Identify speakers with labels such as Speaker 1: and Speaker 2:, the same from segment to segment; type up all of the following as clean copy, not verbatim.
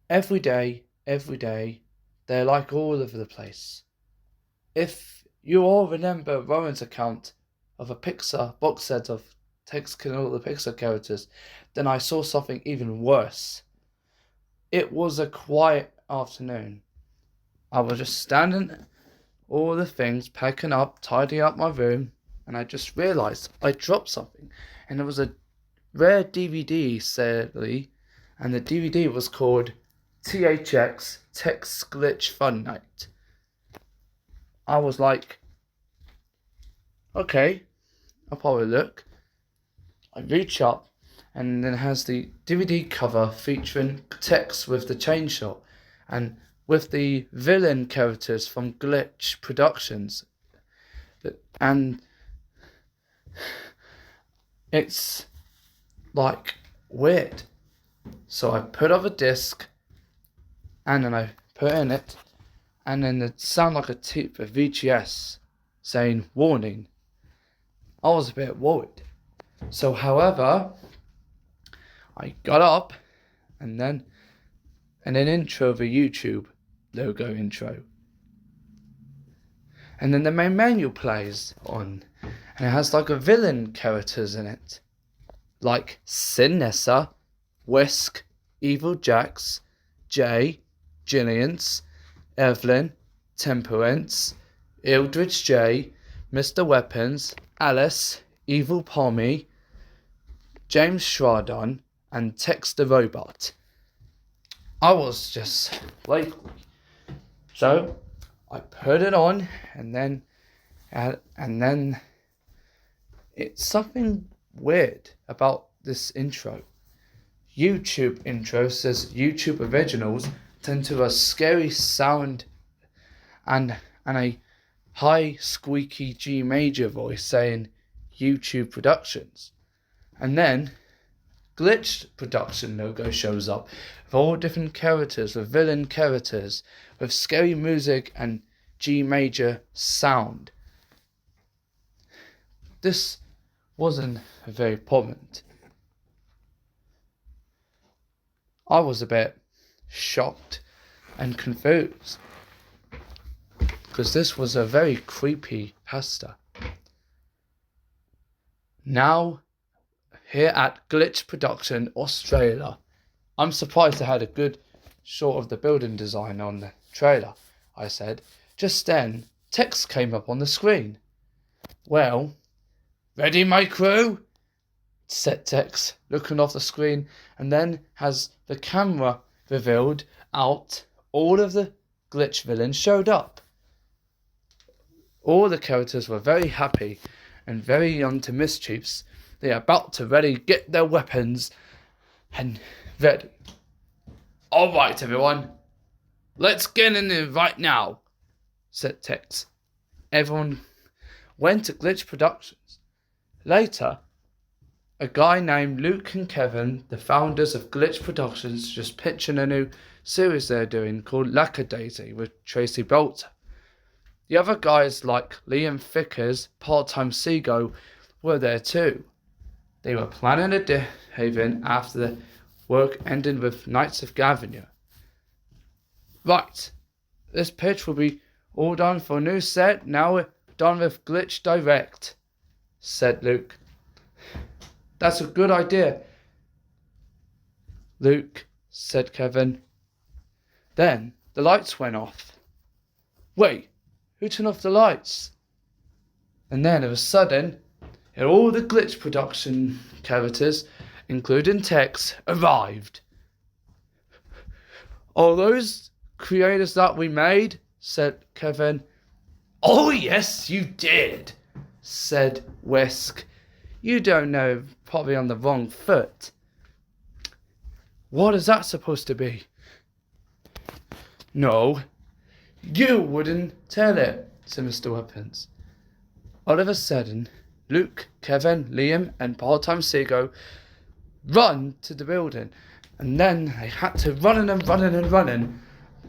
Speaker 1: every day, they're like all over the place. If you all remember Rowan's account of a Pixar box set of text killing all the Pixar characters, then I saw something even worse. It was a quiet afternoon. I was just standing all the things, packing up, tidying up my room, and I just realised I dropped something. And it was a rare DVD, sadly, and the DVD was called THX Text Glitch Fun Night. I was like, okay, I'll probably look. I reach up, and then it has the DVD cover featuring text with the chainsaw, and with the villain characters from Glitch Productions. And it's like weird. So I put up a disc, and then I put in it, and then it sounded like a tip of VGS saying warning. I was a bit worried. So however, I got up, and then an intro of a YouTube logo intro. And then the main menu plays on, and it has like a villain characters in it. Like Sinessa, Whisk, Evil Jax, Jay, Jillian's, Evelyn, Temperance, Eldridge J, Mr. Weapons, Alice, Evil Pommy, James Shradon, and Tex the Robot. I was just like, so I put it on, and then it's something weird about this intro. YouTube intro says YouTube originals tend to a scary sound and a high squeaky G major voice saying YouTube Productions. And then Glitch Production logo shows up with all different characters, with villain characters, with scary music and G major sound. This wasn't very prominent. I was a bit shocked and confused because this was a very creepy pasta. Now, here at Glitch Production Australia, I'm surprised they had a good shot of the building design on the trailer, I said. Just then, text came up on the screen. Well, ready my crew? Said text, looking off the screen, and then has the camera revealed out all of the glitch villains showed up. All the characters were very happy and very young to mischiefs. They are about to ready get their weapons and ready. Alright everyone, let's get in there right now, said Tex. Everyone went to Glitch Productions. Later, a guy named Luke and Kevin, the founders of Glitch Productions, just pitching a new series they're doing called Lackadaisy with Tracy Bolter. The other guys like Liam Fickers, part-time Seago, were there too. They were planning a day haven after the work ended with Knights of Gavania. Right, this pitch will be all done for a new set. Now we're done with Glitch Direct, said Luke. That's a good idea, Luke, said Kevin. Then the lights went off. Wait, who turned off the lights? And then of a sudden, all the Glitch Production characters, including Tex, arrived. All those creators that we made, said Kevin. Oh yes, you did, said Whisk. You don't know, probably on the wrong foot. What is that supposed to be? No, you wouldn't tell it, said Mr. Weapons. All of a sudden, Luke, Kevin, Liam, and part-time Seago run to the building. And then they had to running.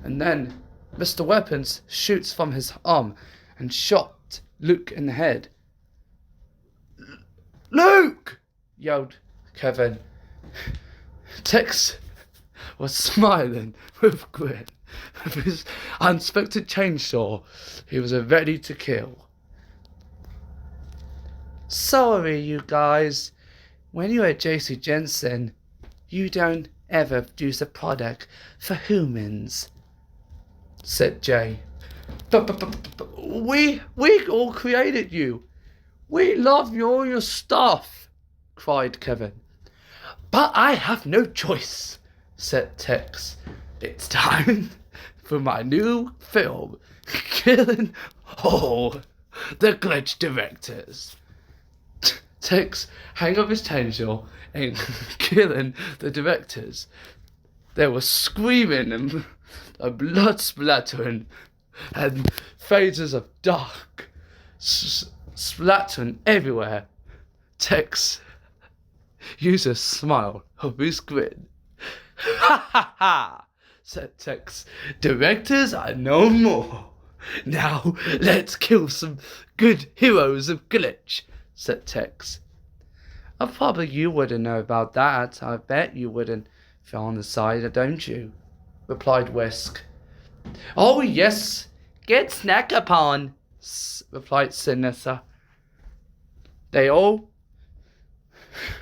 Speaker 1: And then Mr. Weapons shoots from his arm and shot Luke in the head. Luke! Yelled Kevin. Tex was smiling with a grin. With his unexpected chainsaw, he was ready to kill. Sorry, you guys. When you're at JC Jensen, you don't ever produce a product for humans, said Jay. But we all created you. We love all your stuff, cried Kevin. But I have no choice, said Tex. It's time for my new film, killing all the glitch directors. Tex hang up his chainsaw and killing the directors. They were screaming and blood splattering and phases of dark splattering everywhere. Tex used a smile of his grin. Ha ha ha, said Tex. Directors are no more. Now let's kill some good heroes of glitch, said Tex. Probably you wouldn't know about that. I bet you wouldn't feel on the side, don't you? Replied Whisk. Oh yes, get snack upon, replied Sinessa. They all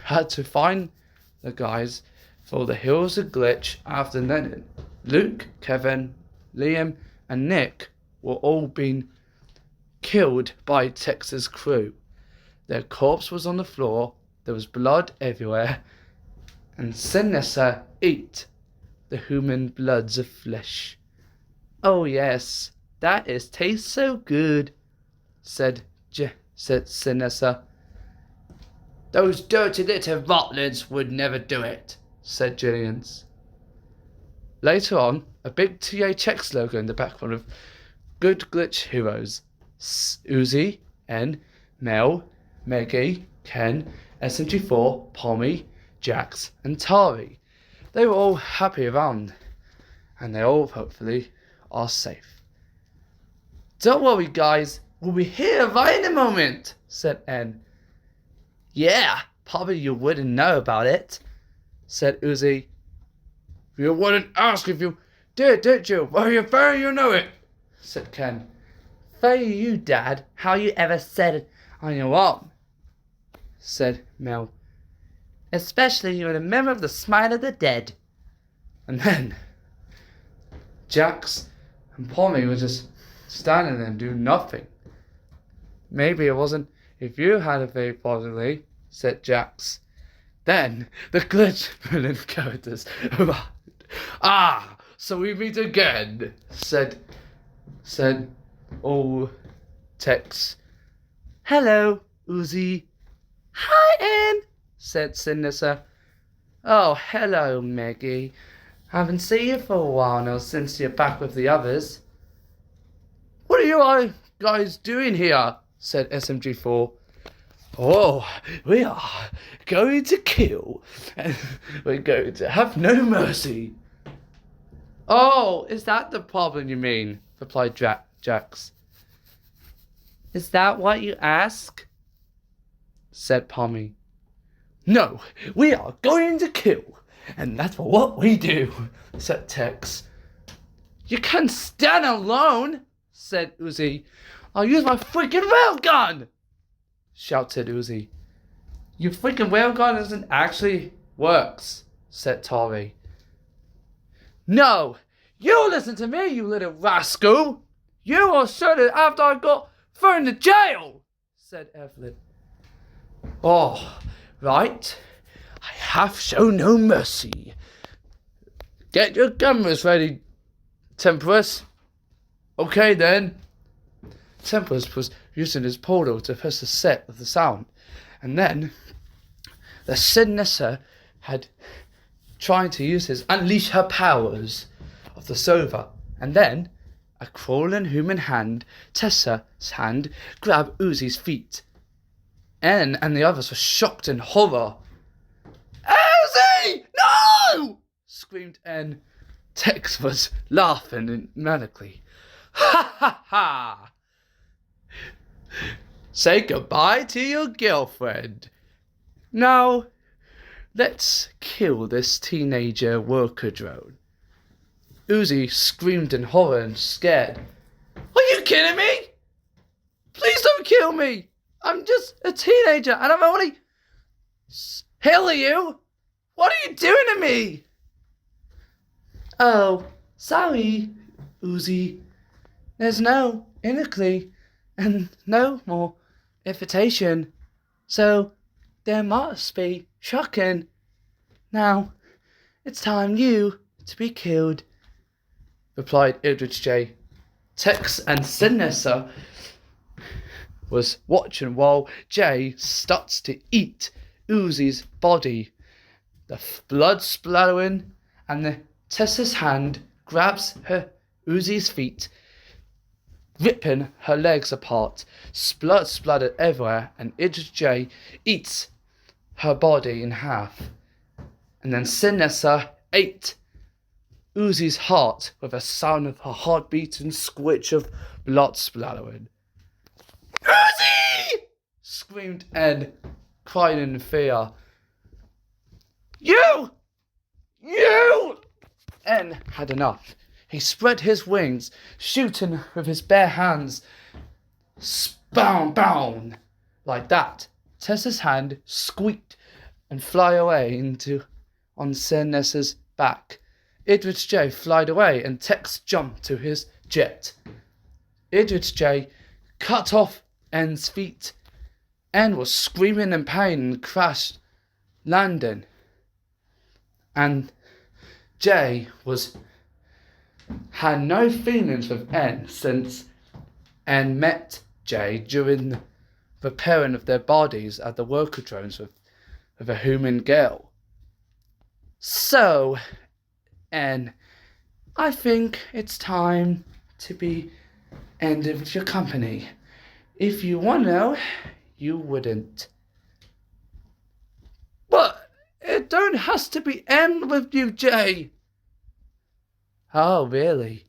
Speaker 1: had to find the guys for the Heroes of Glitch after Lennon. Luke, Kevin, Liam, and Nick were all being killed by Tex's crew. Their corpse was on the floor, there was blood everywhere, and Sinessa ate the human bloods of flesh. Oh yes, that tastes so good, said Sinessa. Those dirty little rotlings would never do it, said Jillian's. Later on, a big THX logo in the background of Good Glitch Heroes. Uzi, N, Mel, Maggie, Ken, SMG4, Pommy, Jax, and Tari. They were all happy around, and they all hopefully are safe. Don't worry, guys, we'll be here right in a moment, said N. Yeah, probably you wouldn't know about it, said Uzi. You wouldn't ask if you did you? Well, you better you know it, said Ken. Thank you, Dad. How you ever said it on your own, said Mel. Especially you're a member of the Smile of the Dead. And then Jax and Pommy were just standing there and doing nothing. Maybe it wasn't if you had a very positively, said Jax. Then the glitch villain characters arrived. Ah, so we meet again, said old Tex. Hello, Uzi. Hi, Ann, said Sinessa. Oh, hello, Maggie. Haven't seen you for a while now since you're back with the others. What are you guys doing here? Said SMG4. Oh, we are going to kill, and we're going to have no mercy. Oh, is that the problem you mean? Replied Jax. Is that what you ask? Said Pommy. No, we are going to kill, and that's what we do, said Tex. You can't stand alone, said Uzi. I'll use my freaking railgun, shouted Uzi. Your freaking railgun doesn't actually works, said Tari. No, you listen to me, you little rascal. You were shot after I got thrown to jail, said Evelyn. Oh, right. I have shown no mercy. Get your cameras ready, Temperus. Okay then. Temperus was using his portal to press the set of the sound, and then the Sinessa had trying to use his unleash her powers of the Sova, and then a crawling human hand, Tessa's hand, grabbed Uzi's feet. N and the others were shocked in horror. Uzi! No! Screamed N. Tex was laughing manically. Ha ha ha! Say goodbye to your girlfriend. No, Let's kill this teenager worker drone. Uzi screamed in horror and scared. Are you kidding me? Please don't kill me. I'm just a teenager and I'm only... Hell are you? What are you doing to me? Oh, sorry, Uzi. There's no iniquity and no more invitation. So there must be shocking. Now, it's time you to be killed, replied Idris J. Tex and Sinessa was watching while Jay starts to eat Uzi's body. The blood splattering, and Tessa's hand grabs her Uzi's feet, ripping her legs apart. Blood splattered everywhere, and Idris J eats her body in half. And then Sinessa ate Uzi's heart with a sound of her heartbeat and squitch of blood splattering. Uzi! Screamed Ed, crying in fear. You! En had enough. He spread his wings, shooting with his bare hands. Spound! Like that. Tessa's hand squeaked and fly away on Sinessa's back. Idris J flied away and Tex jumped to his jet. Idris J cut off En's feet. En was screaming in pain and crashed, landing. And J had no feelings with En since En met J during the repairing of their bodies at the worker drones with a human girl. So, En, I think it's time to be ended with your company. If you want to know, you wouldn't. But it don't has to be end with you, Jay. Oh, really?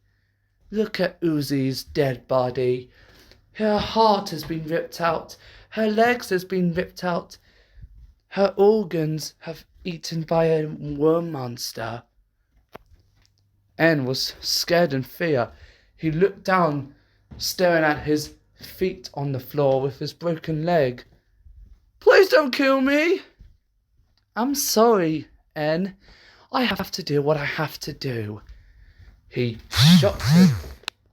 Speaker 1: Look at Uzi's dead body. Her heart has been ripped out. Her legs has been ripped out. Her organs have eaten by a worm monster. En was scared in fear. He looked down, staring at his feet on the floor with his broken leg. Please don't kill me. I'm sorry, En. I have to do what I have to do. He shot her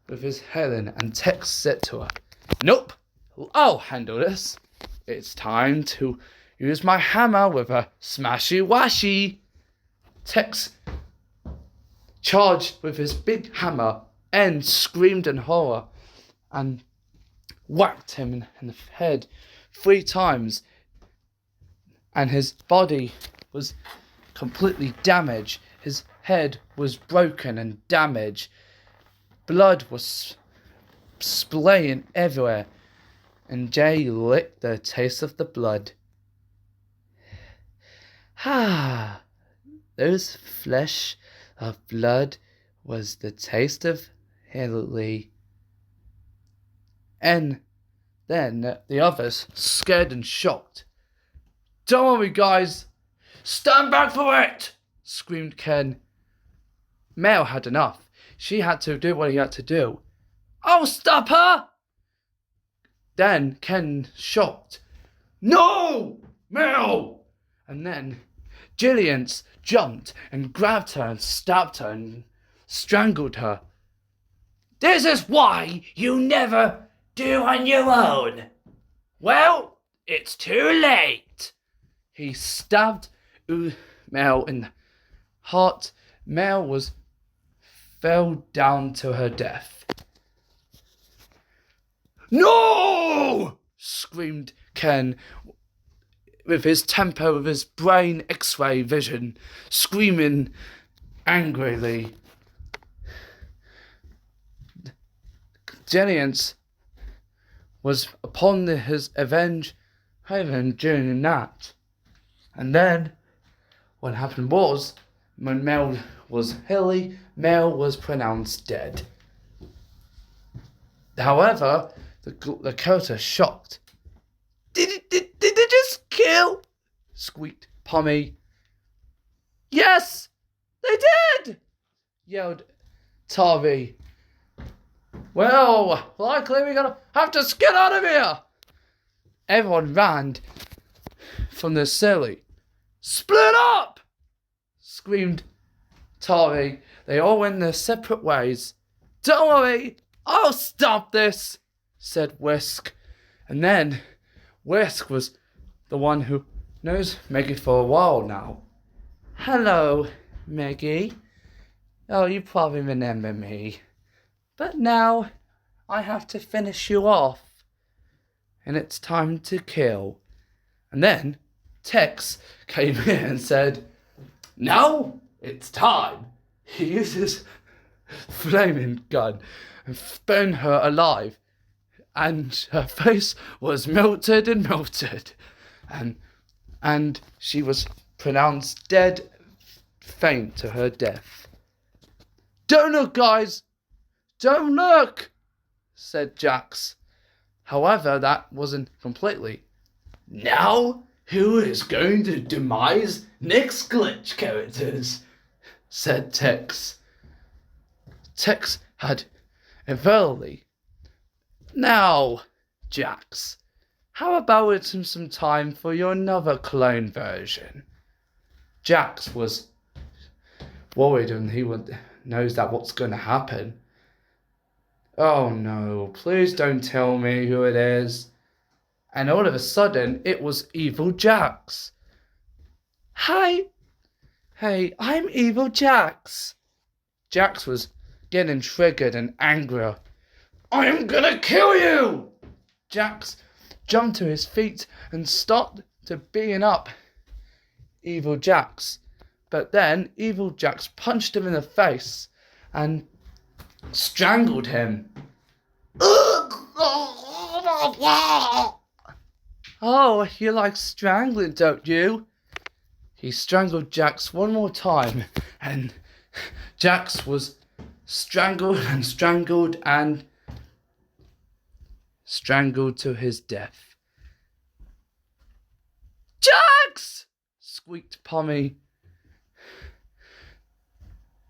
Speaker 1: with his Helen and Tex said to her, Nope, I'll handle this. It's time to use my hammer with a smashy washy. Tex charged with his big hammer. En screamed in horror and whacked him in the head 3 times, and his body was completely damaged. His head was broken and damaged. Blood was splaying everywhere, and Jay licked the taste of the blood. Those flesh of blood was the taste of Kellie. And then the others, scared and shocked. Don't worry, guys. Stand back for it, screamed Ken. Mel had enough. She had to do what he had to do. I'll stop her! Then Ken shocked. No! Mel! And then Jillian jumped and grabbed her and stabbed her and strangled her. This is why you never do on your own. Well, it's too late. He stabbed Mel in the heart. Mel fell down to her death. No! Screamed Ken with his temper, with his brain X-ray vision, screaming angrily. Jillian was upon his avenge haven during that. And then what happened was, when Mel was Kellie, Mel was pronounced dead. However, the character shocked. Did they just kill? Squeaked Pommy. Yes, they did! Yelled Tari. Well, likely we're gonna have to get out of here! Everyone ran from the silly. Split up! Screamed Tari. They all went their separate ways. Don't worry, I'll stop this, said Whisk. And then Whisk was the one who knows Maggie for a while now. Hello, Maggie. Oh, you probably remember me. But now I have to finish you off. And it's time to kill. And then Tex came in and said, now it's time. He uses flaming gun and burned her alive. And her face was melted and melted. And she was pronounced dead, faint to her death. Don't look, guys! Don't look! Said Jax. However, that wasn't completely. Now, who is going to demise next glitch characters? Said Tex. Tex had inversely. Now, Jax, how about it's some time for your another clone version? Jax was worried and knows that what's going to happen. Oh no, please don't tell me who it is. And all of a sudden, it was Evil Jax. Hi. Hey, I'm Evil Jax. Jax was getting triggered and angry. I'm gonna kill you! Jax jumped to his feet and started to beating up Evil Jax. But then Evil Jax punched him in the face and strangled him. Oh, you like strangling, don't you? He strangled Jax one more time, and Jax was strangled and strangled and strangled to his death. Jax! Squeaked Pommy.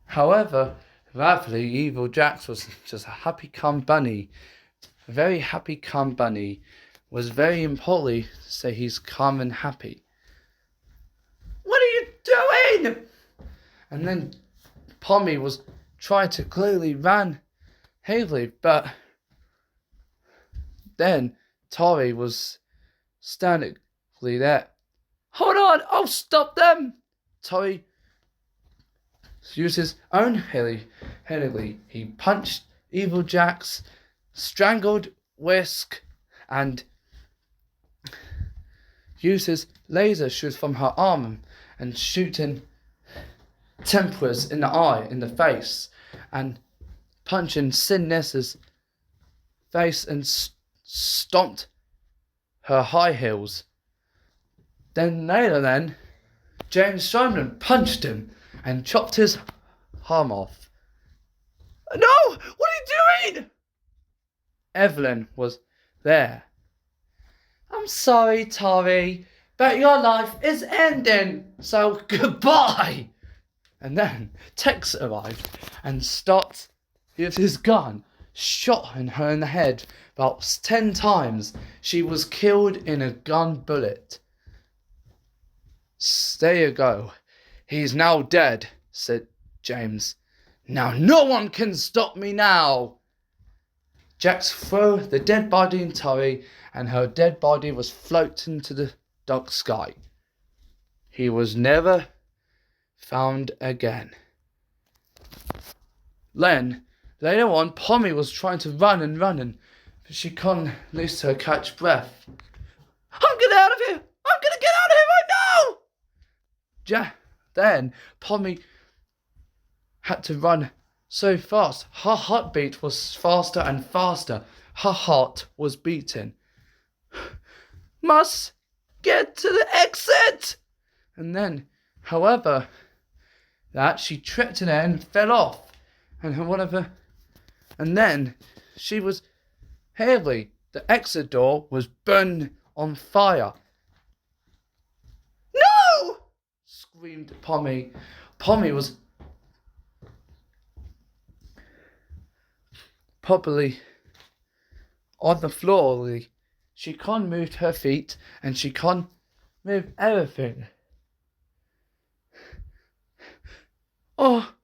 Speaker 1: However, rapidly, Evil Jax was just a happy-come bunny. A very happy-come bunny was very importantly to say he's calm and happy. What are you doing? And then Pommy was trying to clearly run Haley, but then Tari was standing there. Hold on, I'll stop them! Tari used his own Haley. He punched Evil Jax, strangled Whisk, and used his laser shoot from her arm and shooting Temperance in the eye, in the face, and punching Sin Ness's face and stomped her high heels. Then later, James Simon punched him and chopped his arm off. No! What are you doing? Evelyn was there. I'm sorry, Tari, but your life is ending, so goodbye. And then Tex arrived and stopped with his gun, shot her in the head about 10 times. She was killed in a gun bullet. There you go. He's now dead, said James. Now no one can stop me now. Jax threw the dead body in Tari, and her dead body was floating to the dark sky. He was never found again. Then, later on, Pommy was trying to run, but she couldn't lose her catch breath. I'm getting out of here! I'm gonna get out of here right now! Then, Pommy had to run so fast. Her heartbeat was faster and faster. Her heart was beating. Must get to the exit! And then, however, that she tripped in there and fell off. And then she was heavily, the exit door was burned on fire. No! screamed Pommy. Pommy was probably on the floor. She can't move her feet and she can't move everything. Oh,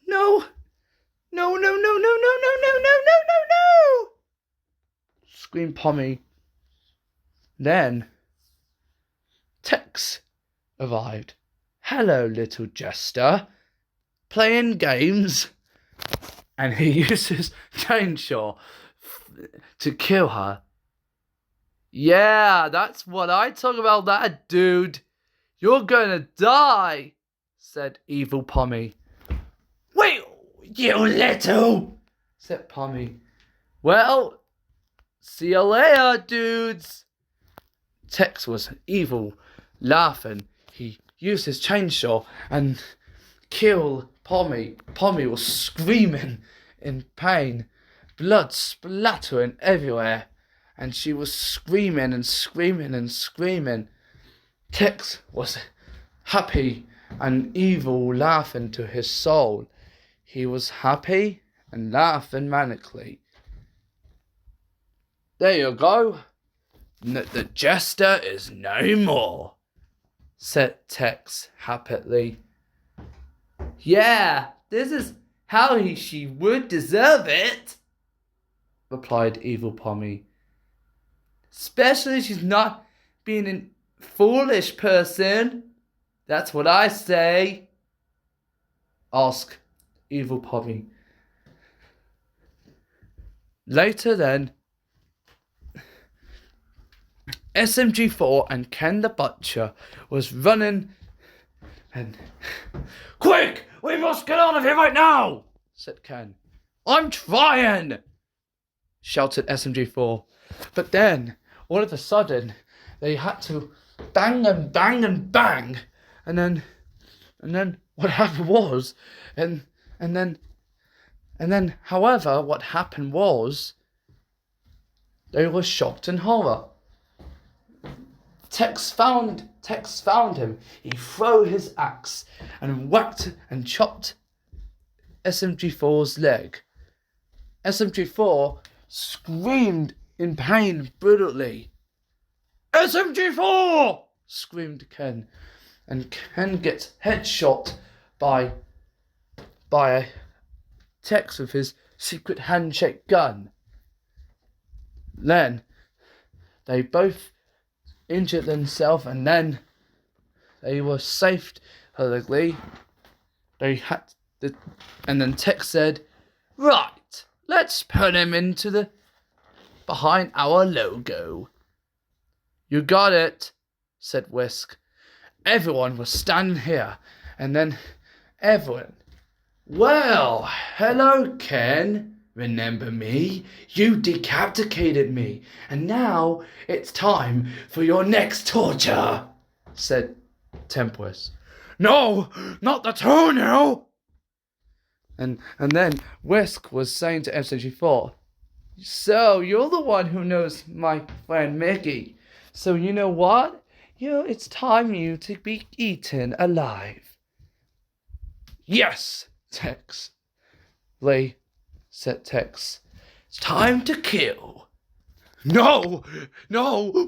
Speaker 1: no. No, no, no, no, no, no, no, no, no, no, no! Screamed Pommy. Then Tex arrived. Hello, little jester. Playing games? And he uses chainsaw to kill her. Yeah, that's what I talk about, that dude. You're gonna die, said evil Pommy. Wait, you little, said Pommy. Well, see you later, dudes. Tex was evil, laughing. He used his chainsaw and killed Pommy. Pommy was screaming in pain, blood splattering everywhere, and she was screaming and screaming and screaming. Tex was happy and evil, laughing to his soul. He was happy and laughing manically. There you go. The jester is no more, said Tex happily. Yeah, this is how she would deserve it, replied evil Pommy. Especially she's not being a foolish person. That's what I say, asked evil Pommy. Later then, SMG4 and Ken the Butcher was running and... Quick! We must get out of here right now! Said Ken. I'm trying! Shouted SMG4. But then, all of a sudden, they had to bang and bang and bang. And then what happened was, and then, however, what happened was, they were shocked in horror. Tex found him. He threw his axe and whacked and chopped SMG4's leg. SMG4 screamed in pain brutally. SMG4! Screamed Ken. And Ken gets headshot by Tex with his secret handshake gun. Then they both injured themselves, and then they were saved hurriedly. And then Tex said, "Right, let's put him into the behind our logo." You got it, said Whisk. Everyone was standing here, and then everyone. Well, hello, Ken. Remember me? You decapitated me, and now it's time for your next torture, said Tempest. No, not the toenail! And then Whisk was saying to SMG4, so you're the one who knows my friend Mickey. So you know what? It's time you to be eaten alive. Yes, Tex. Said Tex. It's time to kill. No,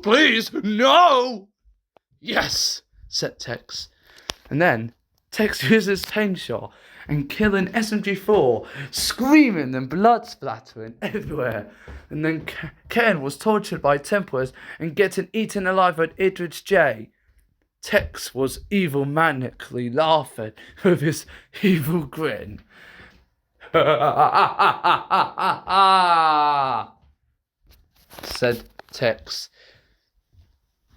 Speaker 1: please, no. Yes, said Tex. And then Tex uses chainsaw and killing SMG4, screaming and blood splattering everywhere. And then Ken was tortured by Tempest and getting eaten alive by Idris J. Tex was evil manically laughing with his evil grin. Said Tex.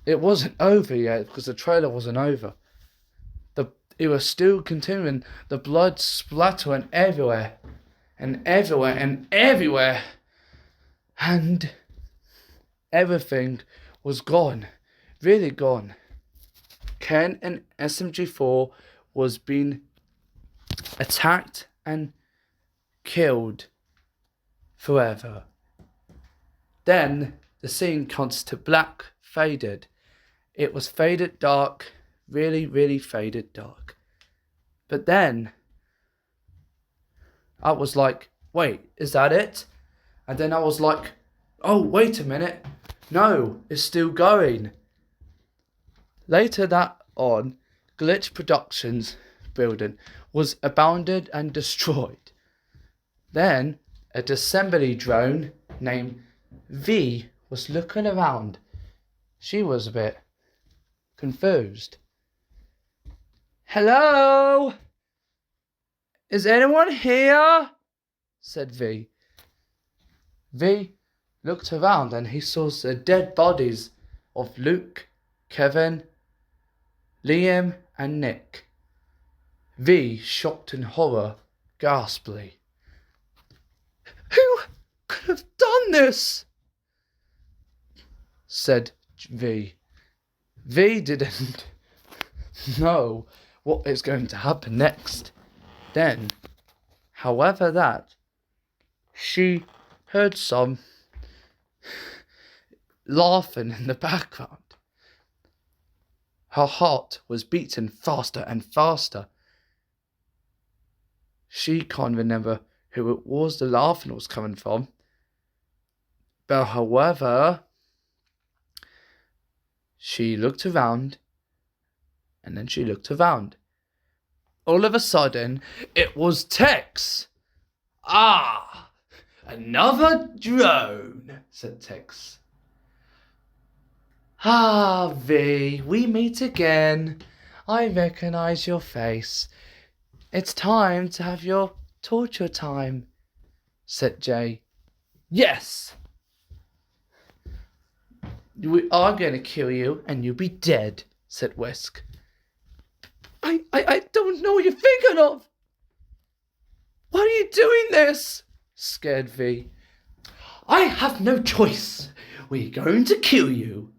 Speaker 1: It wasn't over yet because the trailer wasn't over. It was still continuing. The blood splattering everywhere and everywhere and everywhere. And everything was gone. Really gone. Ken and SMG4 was being attacked and killed forever. Then the scene cuts to black, faded. It was faded dark, really, really faded dark. But then I was like, wait, is that it? And then I was like, oh, wait a minute. No, it's still going. Later that on, Glitch Productions building was abandoned and destroyed. Then a assembly drone named V was looking around. She was a bit confused. Hello? Is anyone here? Said V. V looked around and he saw the dead bodies of Luke, Kevin, Liam and Nick. V, shocked in horror, gaspedly. Who could have done this? Said V. V didn't know what is going to happen next. Then, however, that she heard some laughing in the background. Her heart was beating faster and faster. She can't remember who it was the laughing was coming from. But however, she looked around, and then she looked around. All of a sudden, it was THX. Ah, another drone, said THX. Ah, V, we meet again. I recognize your face. It's time to have your torture time, said J. Yes. We are going to kill you and you'll be dead, said Whisk. I don't know what you're thinking of. Why are you doing this? Scared V. I have no choice. We're going to kill you.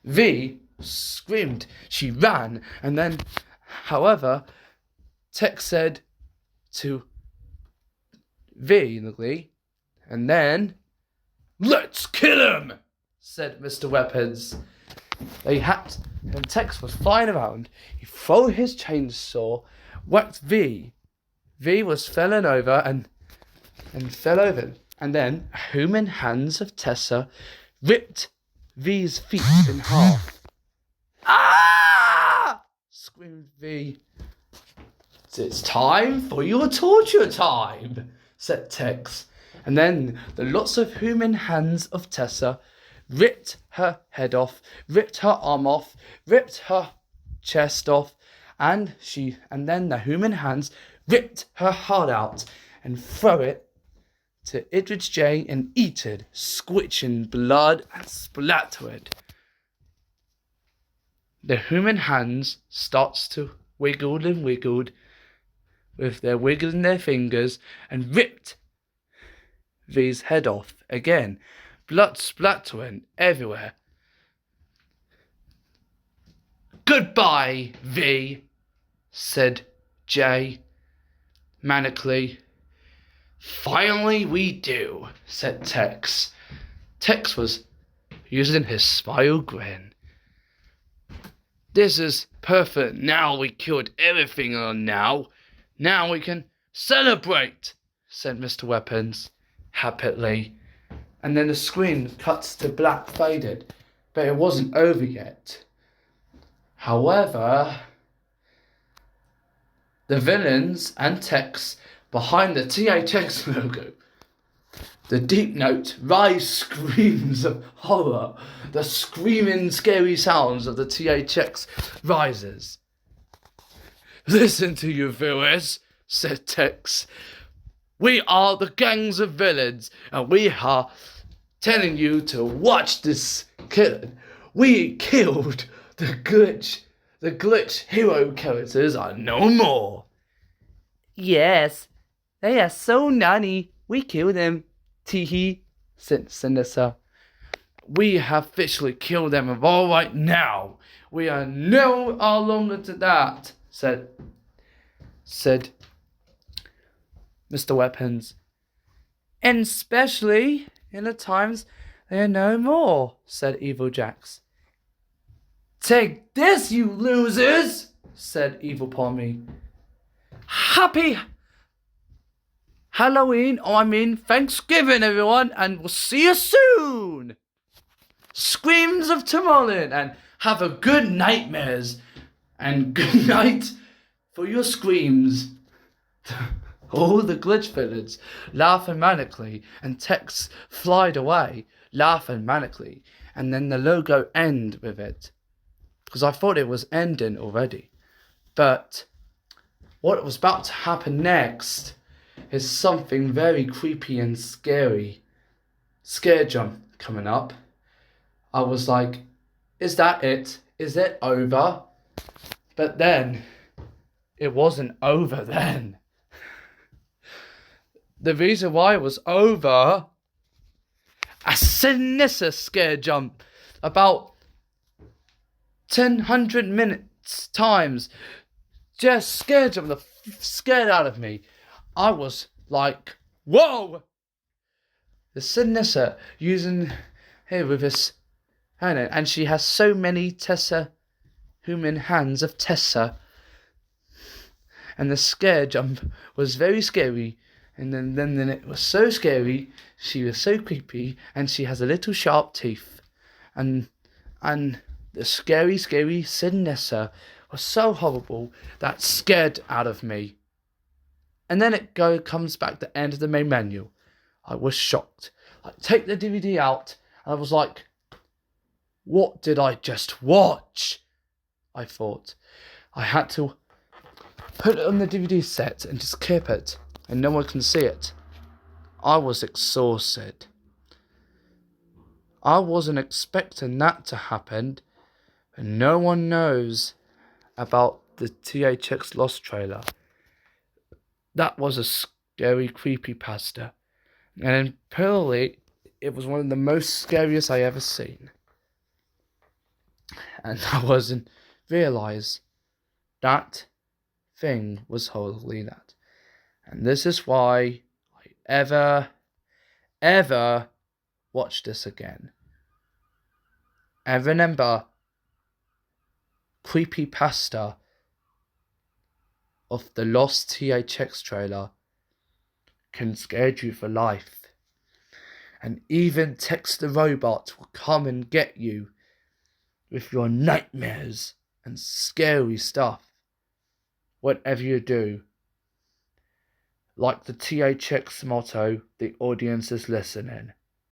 Speaker 1: V screamed. She ran, and then, however, THX said to V, and then, let's kill him, said Mr. Weapons. They had, and THX was flying around. He threw his chainsaw, whacked V. V was falling over and fell over. And then, human hands of Tessa ripped V's feet in half. Ah! Screamed V. It's time for your torture time, said THX. And then the lots of human hands of Tessa ripped her head off, ripped her arm off, ripped her chest off, and then the human hands ripped her heart out and threw it to Idris J and eat it, squishing blood and splattering. The human hands starts to wiggle and wiggled with their wiggling their fingers and ripped V's head off again, blood splattering everywhere. Goodbye, V, said J manically. Finally we do, said THX. THX was using his smile grin. This is perfect. Now we killed everything on now. Now we can celebrate, said Mr. Weapons happily. And then the screen cuts to black faded, but it wasn't over yet. However, the villains and THX behind the THX logo, the deep note, rise screams of horror, the screaming scary sounds of the THX rises. Listen to you viewers, said THX. We are the gangs of villains, and we are telling you to watch this killing. We killed the glitch hero characters are no more. Yes, they are so nutty. We killed them. Teehee, said Sinessa. We have officially killed them all right now. We are no longer to that, said Mr. Weapons. And especially in the times they are no more, said Evil Jax. Take this, you losers, said Evil Pommy. Happy Halloween, Thanksgiving, everyone, and we'll see you soon. Screams of Tomorrow, and have a good nightmares, and good night for your screams. All the glitch villains laughing manically, and THX flied away, laughing manically, and then the logo end with it. Because I thought it was ending already. But what was about to happen next is something very creepy and scary. Scare jump coming up. I was like, is that it? Is it over? But then, it wasn't over then. The reason why it was over, a sinister scare jump about 100 minutes times, just scared jump the scared out of me. I was like, whoa! The sinister using here with this hand, and she has so many human hands of Tessa. And the scare jump was very scary. And then it was so scary, she was so creepy, and she has a little sharp teeth. And the scary Sinessa was so horrible that scared out of me. And then it comes back to the end of the main menu. I was shocked. I take the DVD out, and I was like, what did I just watch? I thought. I had to put it on the DVD set and just keep it, and no one can see it. I was exhausted. I wasn't expecting that to happen, and no one knows about the THX Lost trailer. That was a scary creepypasta, and apparently it was one of the most scariest I ever seen. And I wasn't realize that thing was holding that. And this is why I ever watch this again. And remember, Creepypasta of the Lost THX trailer can scare you for life. And even Tex the Robot will come and get you with your nightmares and scary stuff. Whatever you do. Like the THX motto, the audience is listening.